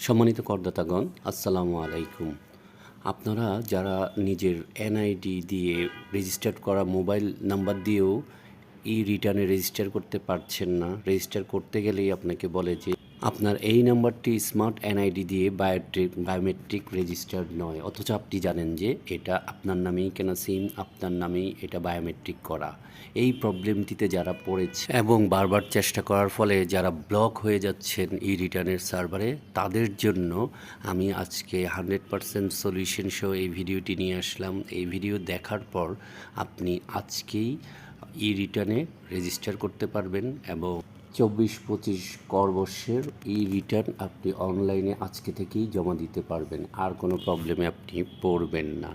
সম্মানিত করদাতাগণ, আসসালামু আলাইকুম। আপনারা যারা নিজের এনআইডি দিয়ে রেজিস্টার করা মোবাইল নাম্বার দিয়েও রিটার্নে রেজিস্টার করতে পারছেন না, রেজিস্টার করতে গেলেই আপনাকে বলে যে আপনার এই নাম্বারটি স্মার্ট এনআইডি দিয়ে বায়োমেট্রিক রেজিস্টার্ড নয়, অথচ আপনি জানেন যে এটা আপনার নামেই কেনা সিম, আপনার নামেই এটা বায়োমেট্রিক করা। এই প্রবলেমটিতে যারা পড়েছে এবং বারবার চেষ্টা করার ফলে যারা ব্লক হয়ে যাচ্ছেন রিটার্নের সার্ভারে, তাদের জন্য আমি আজকে 100% সলিউশন সহ এই ভিডিওটি নিয়ে আসলাম। এই ভিডিও দেখার পর আপনি আজকেই রিটার্নে রেজিস্টার করতে পারবেন এবং 24-25 করবর্ষের রিটার্ন আপনি অনলাইনে আজকে থেকেই জমা দিতে পারবেন। আর কোনো প্রবলেমে আপনি পড়বেন না,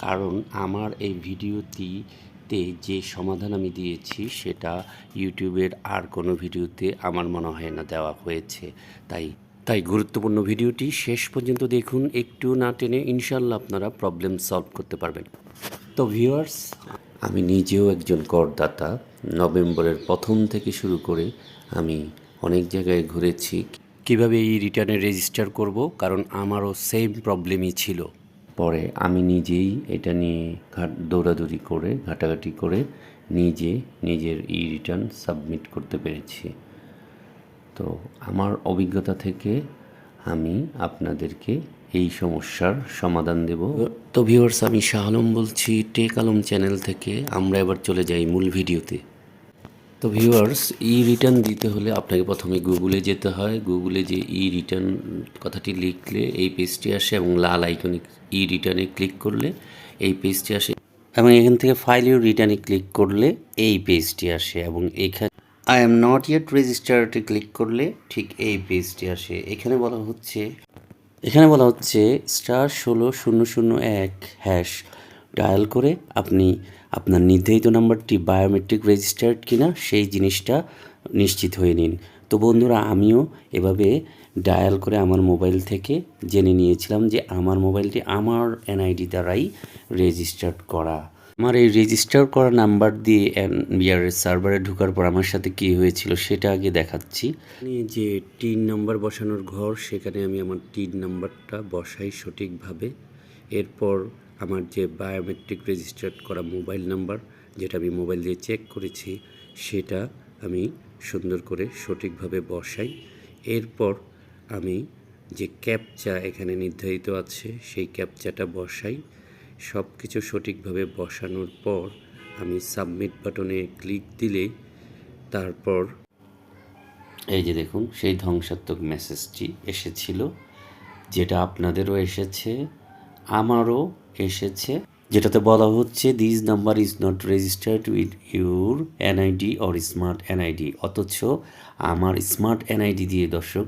কারণ আমার এই ভিডিওটিতে যে সমাধান আমি দিয়েছি সেটা ইউটিউবের আর কোনো ভিডিওতে আমার মনে হয় না দেওয়া হয়েছে। তাই গুরুত্বপূর্ণ ভিডিওটি শেষ পর্যন্ত দেখুন, একটু না টেনে। ইনশাল্লাহ আপনারা প্রবলেম সলভ করতে পারবেন। তো ভিউয়ার্স, আমি নিজেও একজন করদাতা। নভেম্বরের প্রথম থেকে শুরু করে আমি অনেক জায়গায় ঘুরেছি কিভাবে এই রিটার্নে রেজিস্টার করব, কারণ আমারও সেম প্রবলেমই ছিল। পরে আমি নিজেই এটা নিয়ে দৌড়াদৌড়ি করে ঘাটাঘাটি করে নিজের রিটার্ন সাবমিট করতে পেরেছি। তো আমার অভিজ্ঞতা থেকে আমি আপনাদেরকে এই সমস্যার সমাধান দেব। তো ভিউয়ার্স, আমি শাহ আলম বলছি টেক আলম চ্যানেল থেকে। আমরা এবার চলে যাই মূল ভিডিওতে। তো ভিউয়ার্স, রিটার্ন দিতে হলে আপনাকে প্রথমে গুগলে যেতে হয়। গুগলে যে রিটার্ন কথাটি লিখলে এই পেজটি আসে এবং লাল আইকনে রিটার্নে ক্লিক করলে এই পেজটি আসে এবং এখান থেকে ফাইল ইউর রিটার্নে ক্লিক করলে এই পেজটি আসে এবং এখানে আই এম নট ইয়েট রেজিস্টার্ডে ক্লিক করলে ঠিক এই পেজটি আসে। এখানে বলা হচ্ছে *16001# ডায়াল করে আপনি আপনার নির্ধারিত নাম্বারটি বায়োমেট্রিক রেজিস্টার্ড কিনা সেই জিনিসটা নিশ্চিত হয়ে নিন। তো বন্ধুরা, আমিও এভাবে ডায়াল করে আমার মোবাইল থেকে জেনে নিয়েছিলাম যে আমার মোবাইলটি আমার এনআইডি দ্বারাই রেজিস্টার্ড করা। আমার এই রেজিস্টার করা নাম্বার দিয়ে এনবিআরের সার্ভারে ঢোকার পর আমার সাথে কী হয়েছিল সেটা আগে দেখাচ্ছি। যে টিন নাম্বার বসানোর ঘর, সেখানে আমি আমার টিন নাম্বারটা বসাই সঠিকভাবে। এরপর আমার যে বায়োমেট্রিক রেজিস্টার্ড করা মোবাইল নাম্বার, যেটা আমি মোবাইল দিয়ে চেক করেছি, সেটা আমি সুন্দর করে সঠিকভাবে বসাই। এরপর আমি যে ক্যাপচা এখানে নির্ধারিত আছে সেই ক্যাপচাটা বসাই। সব কিছু সঠিকভাবে বসানোর পর আমি সাবমিট বাটনে ক্লিক দিলে তারপর এই যে দেখুন সেই ধ্বংসাত্মক মেসেজটি এসেছিল, যেটা আপনাদেরও এসেছে, আমারও এসেছে, যেটাতে বলা হচ্ছে this number is not registered with your NID or smart NID. অথচ আমার স্মার্ট এনআইডি দিয়ে দর্শক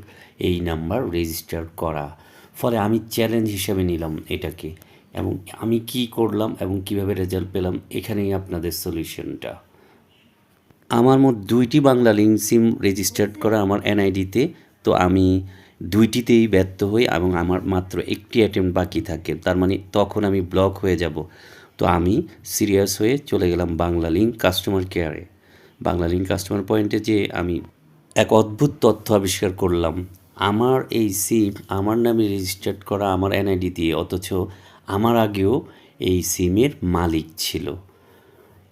এই নাম্বার রেজিস্টার করা। ফলে আমি চ্যালেঞ্জ হিসেবে নিলাম এটাকে এবং আমি কি করলাম এবং কিভাবে রেজাল্ট পেলাম, এখানেই আপনাদের সলিউশনটা। আমার মোট 2টি বাংলা লিঙ্ক সিম রেজিস্টার্ড করা আমার এনআইডিতে। তো আমি 2টিতেই ব্যর্থ হই এবং আমার মাত্র একটি অ্যাটেম্প্ট বাকি থাকে। তার মানে তখন আমি ব্লক হয়ে যাব। তো আমি সিরিয়াস হয়ে চলে গেলাম বাংলা লিঙ্ক কাস্টমার কেয়ারে। বাংলা লিঙ্ক কাস্টমার পয়েন্টে যে আমি এক অদ্ভুত তথ্য আবিষ্কার করলাম। আমার এই সিম আমার নামে রেজিস্টার্ড করা আমার এনআইডি দিয়ে, অথচ আমার আগেও এই সিমের মালিক ছিল।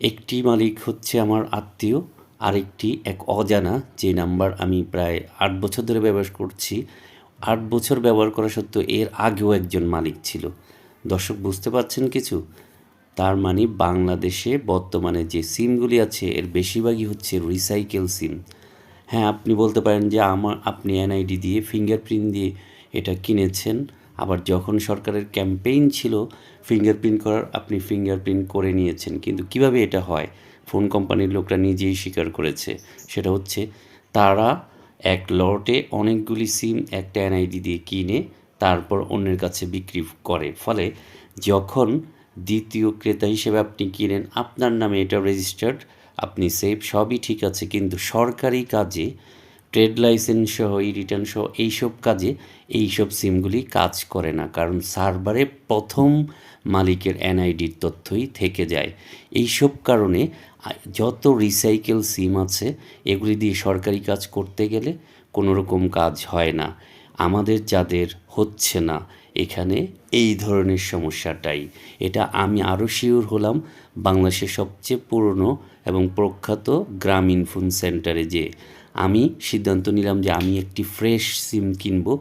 একটি মালিক হচ্ছে আমার আত্মীয়, আরেকটি এক অজানা, যে নাম্বার আমি প্রায় 8 বছর ধরে ব্যবহার করছি। 8 বছর ব্যবহার করা সত্ত্বেও এর আগেও একজন মালিক ছিল। দর্শক বুঝতে পারছেন কিছু? তার মানে বাংলাদেশে বর্তমানে যে সিমগুলি আছে এর বেশিরভাগই হচ্ছে রিসাইকেল সিম। হ্যাঁ, আপনি বলতে পারেন যে আপনি এনআইডি দিয়ে ফিঙ্গারপ্রিন্ট দিয়ে এটা কিনেছেন, আবার যখন সরকারের ক্যাম্পেইন ছিল ফিঙ্গারপ্রিন্ট করার, আপনি ফিঙ্গারপ্রিন্ট করে নিয়েছেন। কিন্তু কিভাবে এটা হয়? ফোন কোম্পানির লোকরা নিজেই স্বীকার করেছে। সেটা হচ্ছে তারা এক লটে অনেকগুলি সিম একটা এনআইডি দিয়ে কিনে তারপর অন্যের কাছে বিক্রি করে। ফলে যখন দ্বিতীয় ক্রেতা হিসেবে আপনি কিনেন, আপনার নামে এটা রেজিস্টার্ড, আপনি সেফ, সবই ঠিক আছে, কিন্তু সরকারি কাজে ট্রেড লাইসেন্স সহ রিটার্ন সহ এইসব কাজে এইসব সিমগুলি কাজ করে না, কারণ সার্ভারে প্রথম মালিকের এনআইডির তথ্যই থেকে যায়। এইসব কারণে যত রিসাইকেল সিম আছে এগুলি দিয়ে সরকারি কাজ করতে গেলে কোনো রকম কাজ হয় না। আমাদের যাদের হচ্ছে না এখানে এই ধরনের সমস্যাটাই, এটা আমি আরও শিওর হলাম বাংলাদেশের সবচেয়ে পুরনো এবং প্রখ্যাত গ্রামীণ ফোন সেন্টারে যে আমি সিদ্ধান্ত নিলাম যে আমি একটি ফ্রেশ সিম কিনবো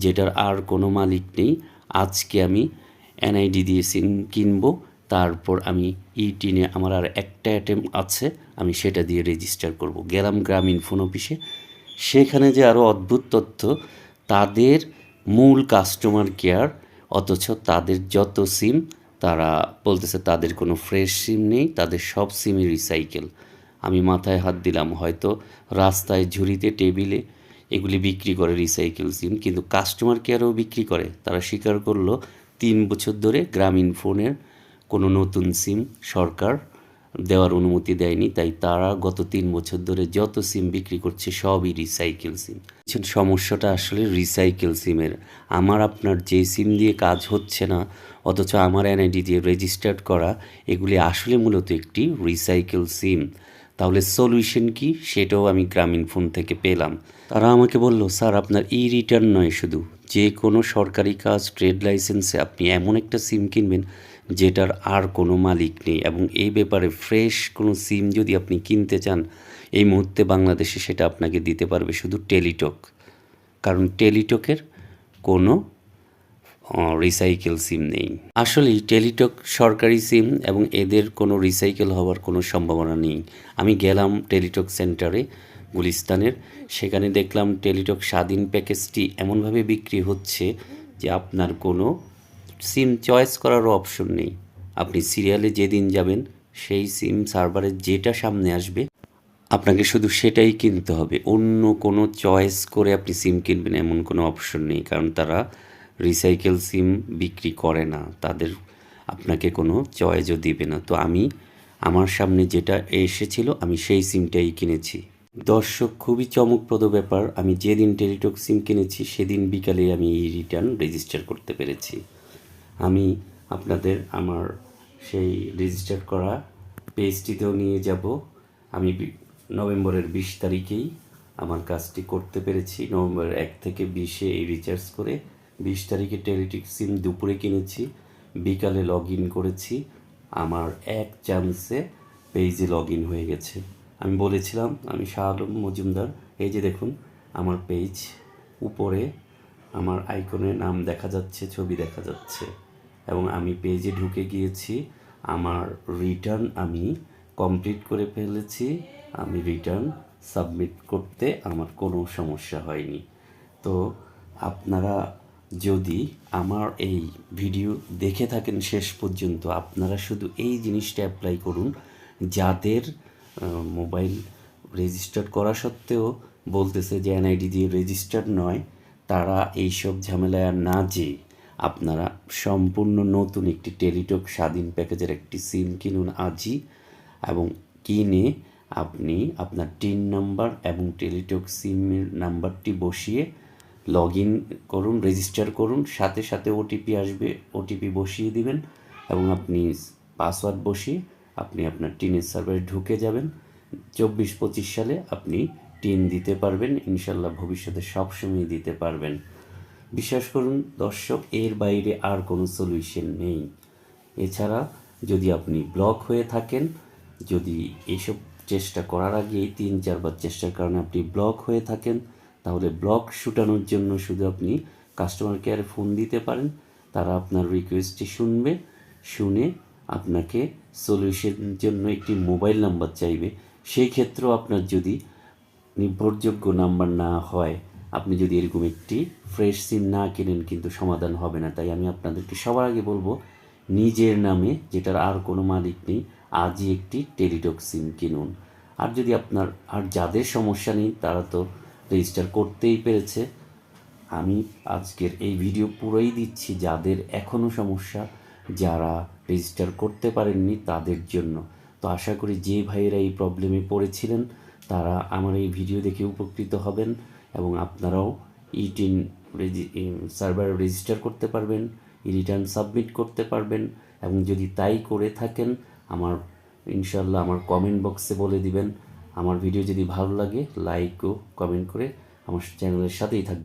যেটার আর কোনো মালিক নেই। আজকে আমি এনআইডি দিয়ে সিম কিনবো, তারপর আমি ইটিনে আমার আর একটা অ্যাটেম্প আছে, আমি সেটা দিয়ে রেজিস্টার করব। গেলাম গ্রামীণ ফোন অফিসে, সেখানে যে আরও অদ্ভুত তথ্য, তাদের মূল কাস্টমার কেয়ার, অথচ তাদের যত সিম তারা বলতেছে তাদের কোনো ফ্রেশ সিম নেই, তাদের সব সিমই রিসাইকেল। আমি মাথায় হাত দিলাম, হয়তো রাস্তায় ঝুড়িতে টেবিলে এগুলি বিক্রি করে রিসাইকেল সিম, কিন্তু কাস্টমার কেয়ারও বিক্রি করে। তারা স্বীকার করলো 3 বছর ধরে গ্রামীণ ফোনের কোনো নতুন সিম সরকার দেওয়ার অনুমতি দেয়নি, তাই তারা গত 3 বছর ধরে যত সিম বিক্রি করছে সবই রিসাইকেল সিম। সমস্যাটা আসলে রিসাইকেল সিমের। আমার আপনার যে সিম দিয়ে কাজ হচ্ছে না, অথচ আমার এনআইডি দিয়ে রেজিস্টার্ড করা, এগুলি আসলে মূলত একটি রিসাইকেল সিম। তাহলে সলিউশন কি, সেটাও আমি গ্রামীণ ফোন থেকে পেলাম। তারা আমাকে বলল, স্যার আপনার ই রিটার্ন নয়, শুধু যে কোনো সরকারি কাজ, ট্রেড লাইসেন্সে আপনি এমন একটা সিম কিনবেন যেটার আর কোনো মালিক নেই, এবং এই ব্যাপারে ফ্রেশ কোনো সিম যদি আপনি কিনতে চান এই মুহূর্তে বাংলাদেশে, সেটা আপনাকে দিতে পারবে শুধু টেলিটক, কারণ টেলিটকের কোনো রিসাইকেল সিম নেই। আসলেই টেলিটক সরকারি সিম এবং এদের কোনো রিসাইকেল হওয়ার কোনো সম্ভাবনা নেই। আমি গেলাম টেলিটক সেন্টারে গুলিস্তানের, সেখানে দেখলাম টেলিটক স্বাধীন প্যাকেজটি এমনভাবে বিক্রি হচ্ছে যে আপনার কোনো সিম চয়েস করারও অপশন নেই। আপনি সিরিয়ালে যেদিন যাবেন সেই সিম সার্ভারের যেটা সামনে আসবে আপনাকে শুধু সেটাই কিনতে হবে। অন্য কোনো চয়েস করে আপনি সিম কিনবেন এমন কোনো অপশন নেই, কারণ তারা রিসাইকেল সিম বিক্রি করে না, তাদের আপনাকে কোনো চয়েসও দিবে না। তো আমি আমার সামনে যেটা এসেছিল আমি সেই সিমটাই কিনেছি। দর্শক, খুবই চমকপ্রদ ব্যাপার, আমি যেদিন টেলিটক সিম কিনেছি সেদিন বিকালে আমি এই রিটার্ন রেজিস্টার করতে পেরেছি। আমি আপনাদের আমার সেই রেজিস্টার করা পেজটিতেও নিয়ে যাব। আমি নভেম্বরের 20 তারিখেই আমার কাজটি করতে পেরেছি। নভেম্বরের 1 থেকে 20-এ এই রিচার্জ করে 20 তারিখে টেলিটক সিম দুপুরে কিনেছি, বিকালে লগ ইন করেছি, আমার এক চান্সে পেজে লগ ইন হয়ে গেছে। আমি বলেছিলাম আমি শাহ আলম মজুমদার, এই যে দেখুন আমার পেজ, উপরে আমার আইকনের নাম দেখা যাচ্ছে, ছবি দেখা যাচ্ছে, এবং আমি পেজে ঢুকে গিয়েছি। আমার রিটার্ন আমি কমপ্লিট করে ফেলেছি, আমি রিটার্ন সাবমিট করতে আমার কোনো সমস্যা হয়নি। তো আপনারা যদি আমার এই ভিডিও দেখে থাকেন শেষ পর্যন্ত, আপনারা শুধু এই জিনিসটা অ্যাপ্লাই করুন, যাদের মোবাইল রেজিস্টার করা সত্ত্বেও বলতেছে যে এনআইডি দিয়ে রেজিস্টার্ড নয়, তারা এইসব ঝামেলায় আর না যেয়ে আপনারা সম্পূর্ণ নতুন একটি টেলিটক স্বাধীন প্যাকেজের একটি সিম কিনুন আজই, এবং কিনে আপনি আপনার টিন নাম্বার এবং টেলিটক সিমের নাম্বারটি বসিয়ে লগ ইন করুন, রেজিস্টার করুন, সাথে সাথে ওটিপি আসবে, ওটিপি বসিয়ে দিবেন এবং আপনি পাসওয়ার্ড বসিয়ে আপনি আপনার টিনের সার্ভারে ঢুকে যাবেন। 24-25 সালে আপনি টিন দিতে পারবেন, ইনশাল্লাহ ভবিষ্যতে সবসময় দিতে পারবেন। বিশ্বাস করুন দর্শক, এর বাইরে আর কোনো সলিউশন নেই। এছাড়া যদি আপনি ব্লক হয়ে থাকেন, যদি এইসব চেষ্টা করার আগে 3-4 বার চেষ্টার কারণে আপনি ব্লক হয়ে থাকেন, তাহলে ব্লক ছুটানোর জন্য শুধু আপনি কাস্টমার কেয়ারে ফোন দিতে পারেন। তারা আপনার রিকোয়েস্টটি শুনবে, শুনে আপনাকে সলিউশনের জন্য একটি মোবাইল নাম্বার চাইবে। সেই ক্ষেত্রেও আপনার যদি নির্ভরযোগ্য নাম্বার না হয়, আপনি যদি এরকম একটি ফ্রেশ সিম না কেনেন, কিন্তু সমাধান হবে না। তাই আমি আপনাদেরকে সবার আগে বলবো, নিজের নামে যেটার আর কোনো মালিক নেই, আজই একটি টেলিটক সিম কিনুন। আর যদি আপনার আর যাদের সমস্যা নেই তারা তো রেজিস্টার করতেই পেরেছে, আমি আজকের এই ভিডিও পুরোই দিচ্ছি যাদের এখনও সমস্যা, যারা রেজিস্টার করতে পারেননি তাদের জন্য। তো আশা করি যে ভাইয়েরা এই প্রবলেমে পড়েছিলেন তারা আমার এই ভিডিও দেখে উপকৃত হবেন, এবং আপনারাও ইটিন সার্ভার রেজিস্টার করতে পারবেন, রিটার্ন সাবমিট করতে পারবেন। এবং যদি তাই করে থাকেন, আমার ইনশাল্লাহ আমার কমেন্ট বক্সে বলে দিবেন। আমার ভিডিও যদি ভালো লাগে লাইক ও কমেন্ট করে আমার চ্যানেলের সাথেই থাকবেন।